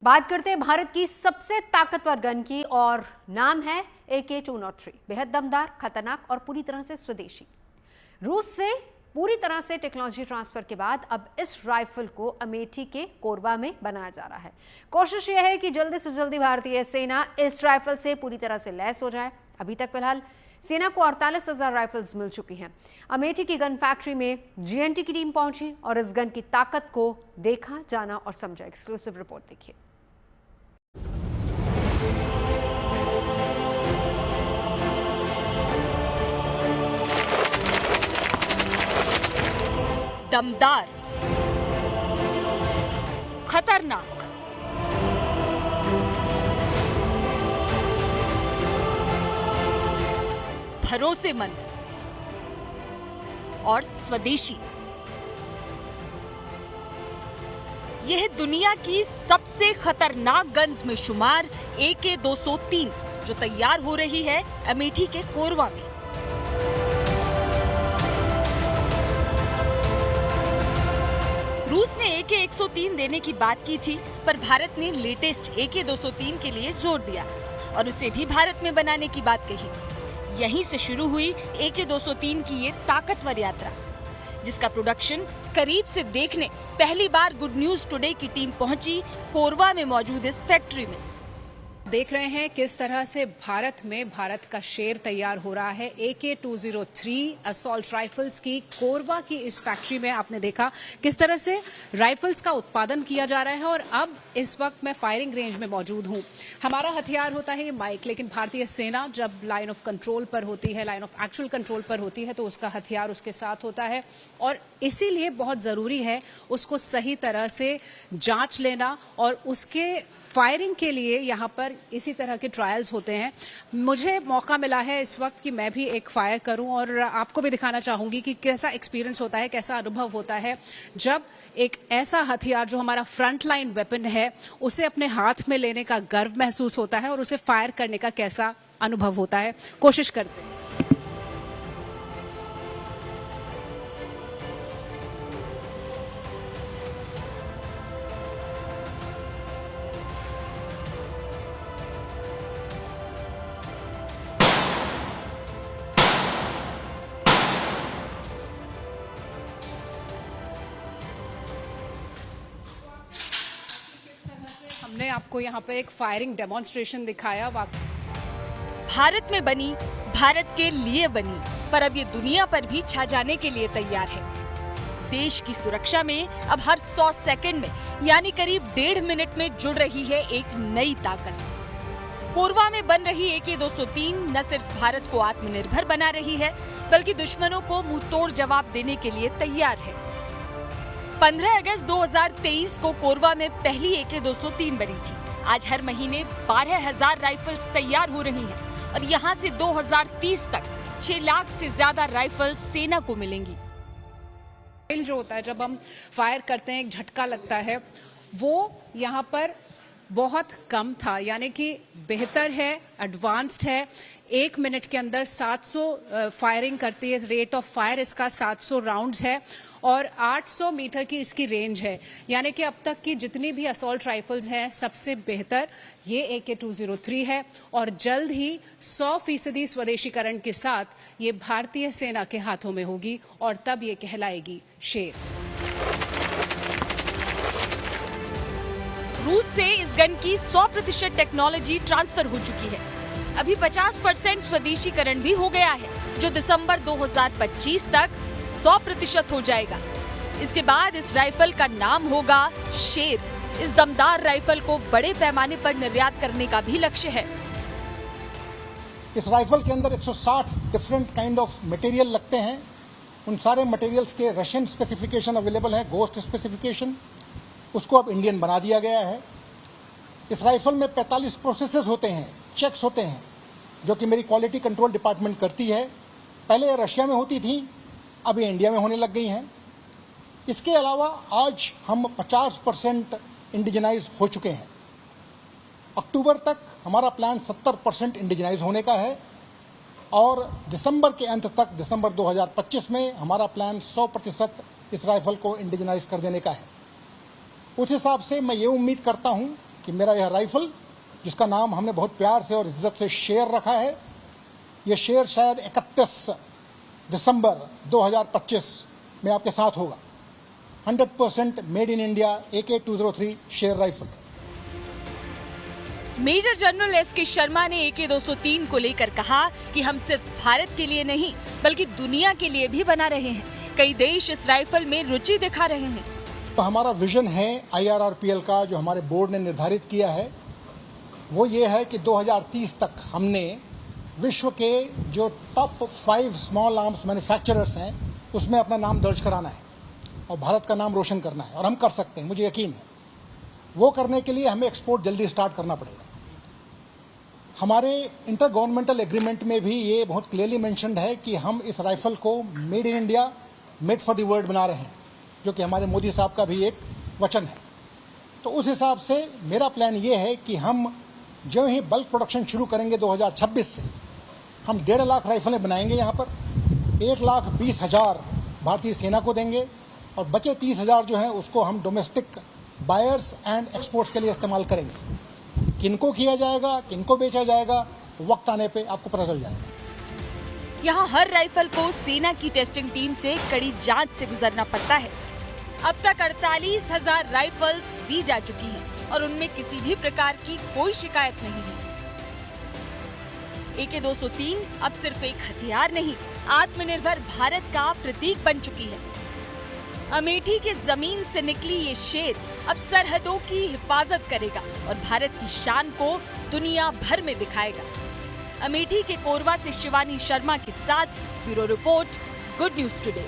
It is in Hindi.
बात करते हैं भारत की सबसे ताकतवर गन की और नाम है AK-203। बेहद दमदार, खतरनाक और पूरी तरह से स्वदेशी। रूस से पूरी तरह से टेक्नोलॉजी ट्रांसफर के बाद अब इस राइफल को अमेठी के कोरबा में बनाया जा रहा है। कोशिश यह है कि जल्दी से जल्दी भारतीय सेना इस राइफल से पूरी तरह से लैस हो जाए। अभी तक फिलहाल सेना को 48,000 राइफल्स मिल चुकी हैं। अमेठी की गन फैक्ट्री में GNT की टीम पहुंची और इस गन की ताकत को देखा, जाना और समझा। एक्सक्लूसिव रिपोर्ट देखिए। दमदार, खतरनाक, भरोसेमंद और स्वदेशी। यह दुनिया की सबसे खतरनाक गन्स में शुमार AK-203 जो तैयार हो रही है अमेठी के कोरबा में। रूस ने AK-103 देने की बात की थी, पर भारत ने लेटेस्ट AK-203 के लिए जोर दिया और उसे भी भारत में बनाने की बात कही। यहीं से शुरू हुई AK-203 की ये ताकतवर यात्रा, जिसका प्रोडक्शन करीब से देखने पहली बार गुड न्यूज टुडे की टीम पहुंची कोरबा में मौजूद इस फैक्ट्री में। देख रहे हैं किस तरह से भारत का शेर तैयार हो रहा है। AK-203 असॉल्ट राइफल्स की कोरबा की इस फैक्ट्री में आपने देखा किस तरह से राइफल्स का उत्पादन किया जा रहा है। और अब इस वक्त मैं फायरिंग रेंज में मौजूद हूं। हमारा हथियार होता है ये माइक, लेकिन भारतीय सेना जब लाइन ऑफ कंट्रोल पर होती है, लाइन ऑफ एक्चुअल कंट्रोल पर होती है, तो उसका हथियार उसके साथ होता है और इसीलिए बहुत जरूरी है उसको सही तरह से जांच लेना और उसके फायरिंग के लिए यहाँ पर इसी तरह के ट्रायल्स होते हैं। मुझे मौका मिला है इस वक्त कि मैं भी एक फायर करूं और आपको भी दिखाना चाहूंगी कि कैसा एक्सपीरियंस होता है, कैसा अनुभव होता है जब एक ऐसा हथियार जो हमारा फ्रंट लाइन वेपन है उसे अपने हाथ में लेने का गर्व महसूस होता है और उसे फायर करने का कैसा अनुभव होता है। कोशिश करते हैं। हमने आपको यहाँ पे एक फायरिंग डेमोन्स्ट्रेशन दिखाया। भारत में बनी, भारत के लिए बनी, पर अब ये दुनिया पर भी छा जाने के लिए तैयार है। देश की सुरक्षा में अब हर 100 सेकंड में यानी करीब 1.5 मिनट में जुड़ रही है एक नई ताकत। कोरबा में बन रही AK-203 न सिर्फ भारत को आत्मनिर्भर बना रही है, बल्कि दुश्मनों को मुंहतोड़ जवाब देने के लिए तैयार है। 15 अगस्त 2023 को कोरबा में पहली AK-203 बनी थी। आज हर महीने 12,000 राइफल्स तैयार हो रही हैं और यहाँ से 2030 तक 6 लाख से ज्यादा राइफल सेना को मिलेंगी। जो होता है जब हम फायर करते हैं, एक झटका लगता है, वो यहाँ पर बहुत कम था, यानी कि बेहतर है, एडवांस्ड है। 1 मिनट के अंदर 700 फायरिंग करती है। रेट ऑफ फायर इसका 700 राउंड्स है और 800 मीटर की इसकी रेंज है। यानी कि अब तक की जितनी भी असॉल्ट राइफल्स हैं सबसे बेहतर ये AK-203 है और जल्द ही 100% स्वदेशीकरण के साथ ये भारतीय सेना के हाथों में होगी और तब ये कहलाएगी शेर। रूस से इस गन की 100% टेक्नोलॉजी ट्रांसफर हो चुकी है। अभी 50% स्वदेशीकरण भी हो गया है, जो दिसंबर 2025 तक 100% हो जाएगा। इसके बाद इस राइफल का नाम होगा शेर। इस दमदार राइफल को बड़े पैमाने पर निर्यात करने का भी लक्ष्य है। इस राइफल के अंदर 160 डिफरेंट काइंड ऑफ मटेरियल लगते हैं। उन सारे मटेरियल्स के रशियन स्पेसिफिकेशन अवेलेबल है, गोस्ट स्पेसिफिकेशन, उसको अब इंडियन बना दिया गया है। इस राइफल में 45 प्रोसेसेस होते हैं, चेक्स होते हैं, जो कि मेरी क्वालिटी कंट्रोल डिपार्टमेंट करती है। पहले ये रशिया में होती थी, अब ये इंडिया में होने लग गई हैं। इसके अलावा आज हम 50% इंडिजनाइज हो चुके हैं। अक्टूबर तक हमारा प्लान 70% इंडिजनाइज होने का है और दिसंबर के अंत तक, दिसंबर 2025 में हमारा प्लान 100% इस राइफल को इंडिजनाइज कर देने का है। उस हिसाब से मैं ये उम्मीद करता हूं कि मेरा यह राइफल, जिसका नाम हमने बहुत प्यार से और इज्जत से शेर रखा है, यह शेर शायद 31 दिसंबर 2025 में आपके साथ होगा। 100% मेड इन इंडिया AK-203 शेर rifle. Major general S K. Sharma ने AK-203 को लेकर कहा कि हम सिर्फ भारत के लिए नहीं बल्कि दुनिया के लिए भी बना रहे हैं। कई देश इस राइफल में रुचि दिखा रहे हैं। तो हमारा विजन है IRRPL का, जो हमारे बोर्ड ने निर्धारित किया है, वो ये है कि 2030 तक हमने विश्व के जो टॉप 5 स्मॉल आर्म्स मैन्युफैक्चरर्स हैं उसमें अपना नाम दर्ज कराना है और भारत का नाम रोशन करना है, और हम कर सकते हैं, मुझे यकीन है। वो करने के लिए हमें एक्सपोर्ट जल्दी स्टार्ट करना पड़ेगा। हमारे इंटर गवर्नमेंटल एग्रीमेंट में भी ये बहुत क्लियरली मेंशन्ड है कि हम इस राइफल को made in India, made for the world बना रहे हैं, जो कि हमारे मोदी साहब का भी एक वचन है। तो उस हिसाब से मेरा प्लान ये है कि हम जो ही बल्क प्रोडक्शन शुरू करेंगे 2026 से, हम 1.5 लाख राइफलें बनाएंगे यहाँ पर, 1,20,000 भारतीय सेना को देंगे और बचे 30,000 जो हैं उसको हम डोमेस्टिक बायर्स एंड एक्सपोर्ट्स के लिए इस्तेमाल करेंगे। किनको किया जाएगा, किनको बेचा जाएगा, वक्त आने पे आपको पता चल जाएगा। यहाँ हर राइफल को सेना की टेस्टिंग टीम से कड़ी जांच से गुजरना पड़ता है। अब तक 48,000 राइफल्स दी जा चुकी हैं और उनमें किसी भी प्रकार की कोई शिकायत नहीं है। AK-203 अब सिर्फ एक हथियार नहीं, आत्मनिर्भर भारत का प्रतीक बन चुकी है। अमेठी की जमीन से निकली ये शेर अब सरहदों की हिफाजत करेगा और भारत की शान को दुनिया भर में दिखाएगा। अमेठी के कोरबा से शिवानी शर्मा के साथ bureau report, good news today.